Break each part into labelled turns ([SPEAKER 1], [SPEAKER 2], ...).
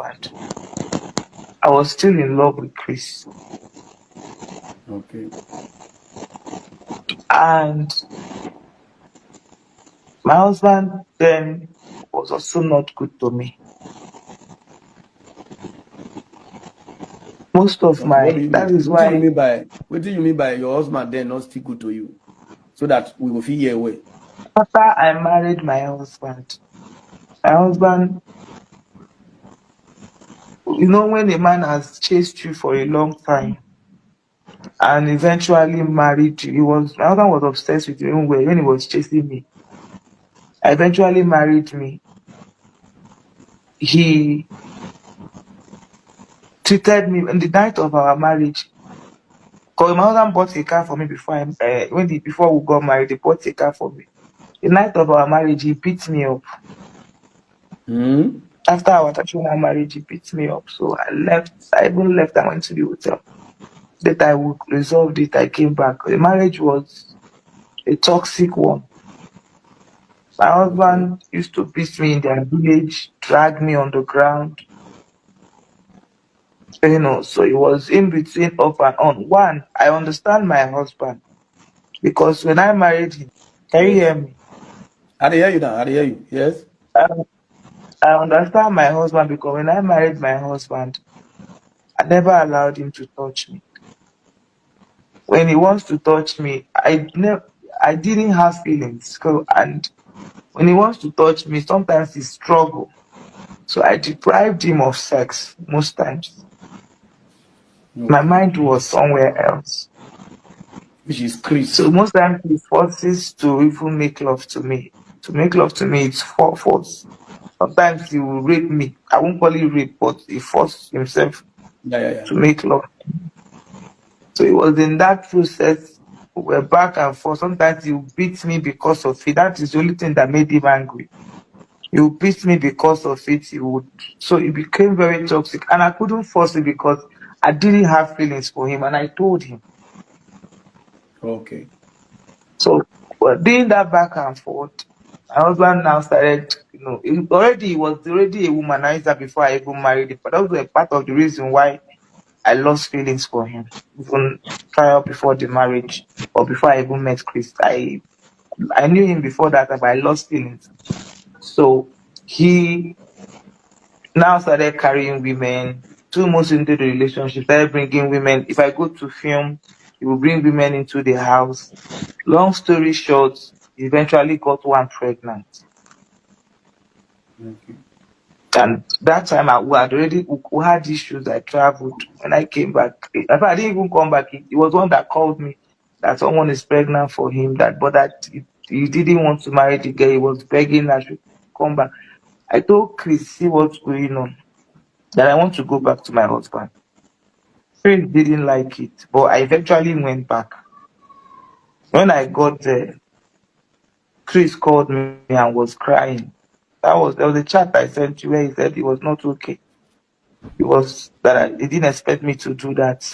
[SPEAKER 1] husband, I was still in love with Chris.
[SPEAKER 2] Okay.
[SPEAKER 1] And my husband then was also not good to me. Most of
[SPEAKER 2] Okay. What do
[SPEAKER 1] my,
[SPEAKER 2] you
[SPEAKER 1] that
[SPEAKER 2] mean?
[SPEAKER 1] is
[SPEAKER 2] What do you
[SPEAKER 1] why
[SPEAKER 2] mean by your husband then not still good to you? So that we will feel your way.
[SPEAKER 1] after I married my husband, when a man has chased you for a long time and eventually married you, my husband was obsessed with me when he was chasing me. Eventually married me. He treated me in the night of our marriage. Because my husband bought a car for me before we got married. He bought a car for me. The night of our marriage, he beat me up.
[SPEAKER 2] Hmm?
[SPEAKER 1] After our traditional marriage, he beat me up. So I left. I even left and went to the hotel. That I would resolve it. I came back. The marriage was a toxic one. My
[SPEAKER 2] Okay.
[SPEAKER 1] husband used to beat me in their village, drag me on the ground. So it was in between up and on. One, I understand my husband because when I married him, can you
[SPEAKER 2] Yes.
[SPEAKER 1] hear me?
[SPEAKER 2] I hear you now. I hear you. Yes.
[SPEAKER 1] Um, I understand my husband because when I married my husband, I never allowed him to touch me. When he wants to touch me, I didn't have feelings. And when he wants to touch me, sometimes he struggle. So I deprived him of sex most times. My
[SPEAKER 2] Okay.
[SPEAKER 1] mind was somewhere else.
[SPEAKER 2] Which is Chris.
[SPEAKER 1] So most times he forces to even make love to me. To make love to me, it's force. Sometimes he will rape me. I won't call it rape, but he forced himself
[SPEAKER 2] Yeah, yeah, yeah.
[SPEAKER 1] to make love. So it was in that process, we were back and forth. Sometimes he would beat me because of it. That is the only thing that made him angry. He would beat me because of it. So it became very toxic. And I couldn't force it because I didn't have feelings for him. And I told him.
[SPEAKER 2] Okay.
[SPEAKER 1] So doing that back and forth, my husband now started, he was already a womanizer before I even married him. But that was a part of the reason why I lost feelings for him, even prior before the marriage or before I even met Chris. I knew him before that, but I lost feelings. So he now started carrying women. 2 months into the relationship, started bringing women. If I go to film, he will bring women into the house. Long story short, he eventually got one pregnant.
[SPEAKER 2] Okay.
[SPEAKER 1] And that time we had issues. I traveled. When I came back, in fact, I didn't even come back. He was one that called me that someone is pregnant for him. He didn't want to marry the girl. He was begging I should come back. I told Chris, see what's going on. That I want to go back to my husband. Chris didn't like it, but I eventually went back. When I got there, Chris called me and was crying. There was a chat I sent you where he said he was not okay. He didn't expect me to do that.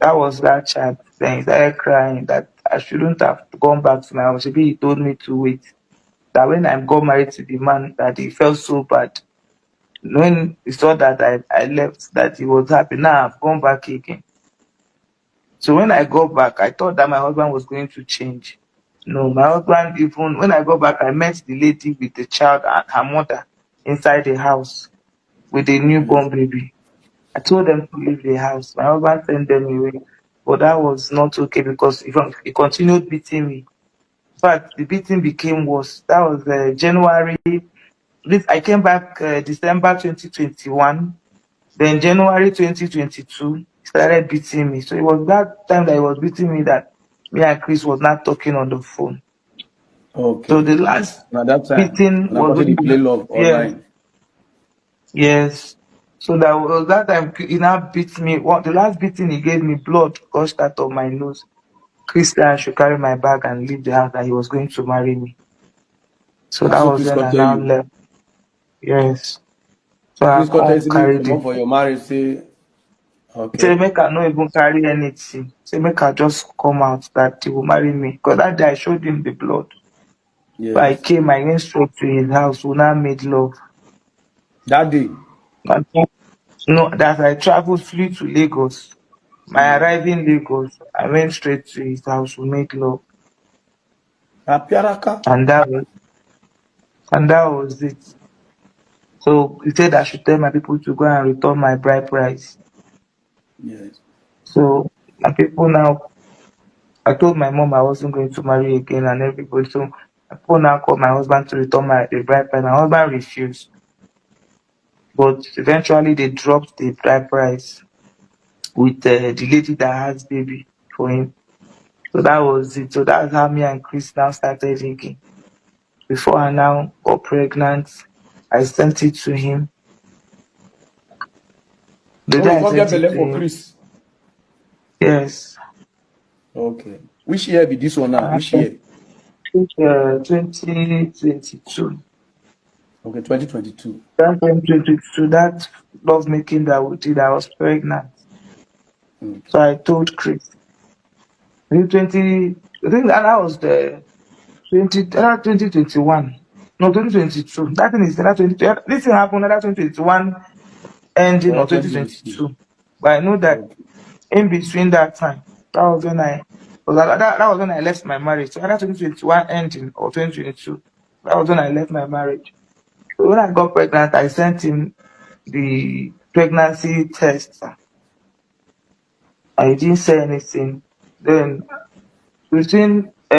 [SPEAKER 1] That was that chat. Then he started crying that I shouldn't have gone back to my house. Maybe he told me to wait. That when I got married to the man, that he felt so bad. When he saw that I left, that he was happy. Now I've gone back again. So when I got back, I thought that my husband was going to change. No, my husband, even when I got back, I met the lady with the child and her mother inside the house with a
[SPEAKER 2] Yes.
[SPEAKER 1] newborn baby. I told them to leave the house. My husband sent them away. But that was not okay because he continued beating me. In fact, the beating became worse. That was January. I came back December 2021. Then January 2022, he started beating me. So it was that time that he was beating me that me and Chris was not talking on the phone. So
[SPEAKER 2] Okay.
[SPEAKER 1] the last
[SPEAKER 2] Now that time,
[SPEAKER 1] beating
[SPEAKER 2] and I
[SPEAKER 1] was
[SPEAKER 2] got to
[SPEAKER 1] when
[SPEAKER 2] play love
[SPEAKER 1] yes,
[SPEAKER 2] online.
[SPEAKER 1] yes. So that was that time he now beat me. The last beating he gave me, blood gushed out of my nose. Christian should carry my bag and leave the house that he was going to marry me. So
[SPEAKER 2] And
[SPEAKER 1] that
[SPEAKER 2] so
[SPEAKER 1] was
[SPEAKER 2] Chris
[SPEAKER 1] when
[SPEAKER 2] can
[SPEAKER 1] I
[SPEAKER 2] tell
[SPEAKER 1] now
[SPEAKER 2] you.
[SPEAKER 1] left. Yes. So I
[SPEAKER 2] Chris can tell
[SPEAKER 1] can't
[SPEAKER 2] you, make
[SPEAKER 1] carry
[SPEAKER 2] come
[SPEAKER 1] the
[SPEAKER 2] up for your marriage. Say,
[SPEAKER 1] say
[SPEAKER 2] okay.
[SPEAKER 1] make I no even carry anything. Say make I just come out that he will marry me. Because that day I showed him the blood. So
[SPEAKER 2] Yes.
[SPEAKER 1] I went straight to his house. We now made love.
[SPEAKER 2] That day.
[SPEAKER 1] And then, that I traveled, flew to Lagos. My arriving Lagos, I went straight to his house to make love,
[SPEAKER 2] Apiaraka.
[SPEAKER 1] and that was it. So he said I should tell my people to go and return my bride price.
[SPEAKER 2] Yes.
[SPEAKER 1] So my people now, I told my mom I wasn't going to marry again and everybody. So my people now called my husband to return the bride price. My husband refused, but eventually they dropped the bride price with the lady that has baby for him. So that was it. So that's how me and Chris now started again. Before I now got pregnant, I sent it to him. The
[SPEAKER 2] Oh,
[SPEAKER 1] day
[SPEAKER 2] you
[SPEAKER 1] I
[SPEAKER 2] come get
[SPEAKER 1] sent it
[SPEAKER 2] belle
[SPEAKER 1] to
[SPEAKER 2] for
[SPEAKER 1] him,
[SPEAKER 2] Chris.
[SPEAKER 1] yes,
[SPEAKER 2] Okay. Which year be this one now?
[SPEAKER 1] I
[SPEAKER 2] Which
[SPEAKER 1] sent
[SPEAKER 2] year?
[SPEAKER 1] it 2022.
[SPEAKER 2] Okay, 2022.
[SPEAKER 1] That 2022, that love making that we did, I was pregnant.
[SPEAKER 2] Okay.
[SPEAKER 1] So I told Chris. In 20, I think that was the 2021. No, 2022. That thing is that 20. This thing happened that 2021 ending
[SPEAKER 2] Oh,
[SPEAKER 1] of
[SPEAKER 2] 2022.
[SPEAKER 1] 2022. But I know that
[SPEAKER 2] Okay.
[SPEAKER 1] in between that time, that was when I that was when I left my marriage. So either 2021 ending or 2022. That was when I left my marriage. So when I got pregnant, I sent him the pregnancy test. I didn't say anything. Then between